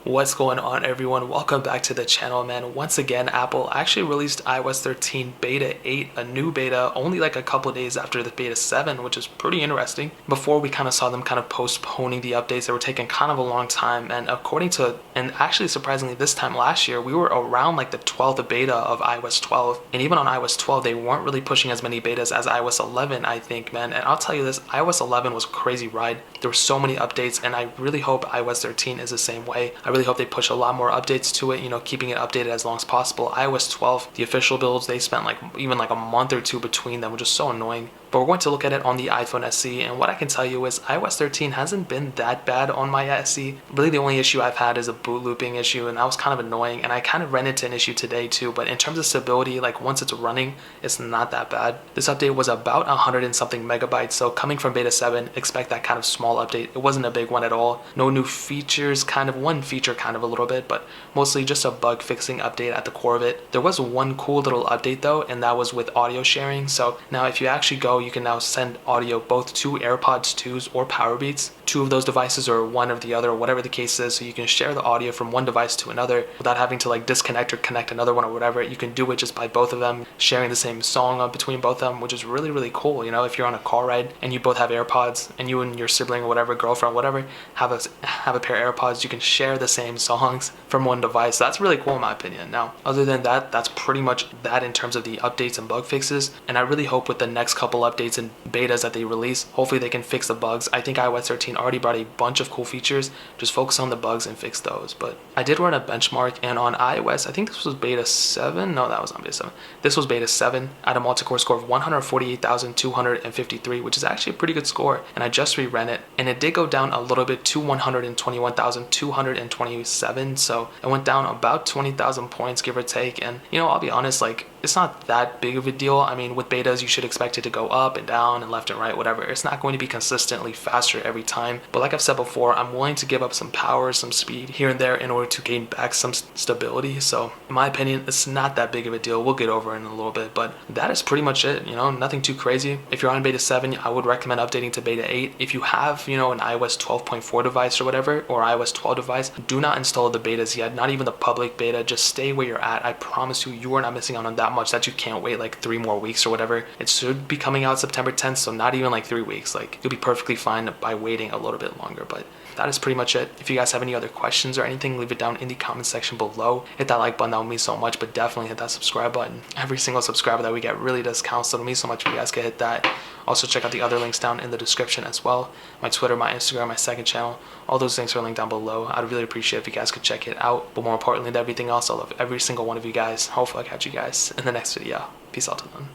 What's going on, everyone? Welcome back to the channel, man. Once again, Apple actually released iOS 13 beta 8, a new beta, only like a couple days after the beta 7, which is pretty interesting. Before, we kind of saw them kind of postponing the updates that were taking kind of a long time, and actually surprisingly this time last year, we were around like the 12th beta of iOS 12, and even on iOS 12, they weren't really pushing as many betas as iOS 11, I think, man. And I'll tell you this, iOS 11 was a crazy ride. There were so many updates, and I really hope iOS 13 is the same way. I really hope they push a lot more updates to it, keeping it updated as long as possible. iOS 12, the official builds, they spent even a month or two between them, which is so annoying. But we're going to look at it on the iPhone SE, and what I can tell you is iOS 13 hasn't been that bad on my SE. Really the only issue I've had is a boot looping issue, and that was kind of annoying, and I kind of ran into an issue today too. But in terms of stability, once it's running, it's not that bad. This update was about 100 and something megabytes, so coming from beta 7, expect that kind of small update. It wasn't a big one at all. No new features, one feature kind of a little bit, but mostly just a bug fixing update at the core of it. There was one cool little update though, and that was with audio sharing. So now if you actually go, you can now send audio both to AirPods 2s or Powerbeats, two of those devices or one or the other, or whatever the case is. So you can share the audio from one device to another without having to disconnect or connect another one or whatever. You can do it just by both of them sharing the same song between both of them, which is really, really cool. If you're on a car ride and you both have AirPods, and you and your sibling or whatever, girlfriend, whatever, have a pair of AirPods, you can share the same songs from one device. That's really cool in my opinion. Now, other than that, that's pretty much that in terms of the updates and bug fixes. And I really hope with the next couple updates and betas that they release, hopefully they can fix the bugs. I think iOS 13 already brought a bunch of cool features. Just focus on the bugs and fix those. But I did run a benchmark, and on iOS, I think this was beta 7. No, that was not beta 7. This was beta 7 at a multi-core score of 148,253, which is actually a pretty good score. And I just reran it, and it did go down a little bit to 121,227. So it went down about 20,000 points, give or take. And I'll be honest, it's not that big of a deal. I mean, with betas, you should expect it to go up and down and left and right, whatever. It's not going to be consistently faster every time. But like I've said before, I'm willing to give up some power, some speed here and there in order to gain back some stability. So in my opinion, it's not that big of a deal. We'll get over it in a little bit, but that is pretty much it. Nothing too crazy. If you're on beta 7, I would recommend updating to beta 8. If you have, an iOS 12.4 device or whatever, or iOS 12 device, do not install the betas yet, not even the public beta. Just stay where you're at. I promise you are not missing out on that much that you can't wait 3 more weeks or whatever. It should be coming out September 10th, so not even 3 weeks. You'll be perfectly fine by waiting a little bit longer. But that is pretty much it. If you guys have any other questions or anything, leave it down in the comment section below. Hit that like button, that would mean so much, but definitely hit that subscribe button. Every single subscriber that we get really does count, so it'll mean so much if you guys can hit that. Also check out the other links down in the description as well. My Twitter, my Instagram, my second channel, all those links are linked down below. I'd really appreciate if you guys could check it out. But more importantly than everything else, I love every single one of you guys. Hopefully I'll catch you guys in the next video. Peace out till then.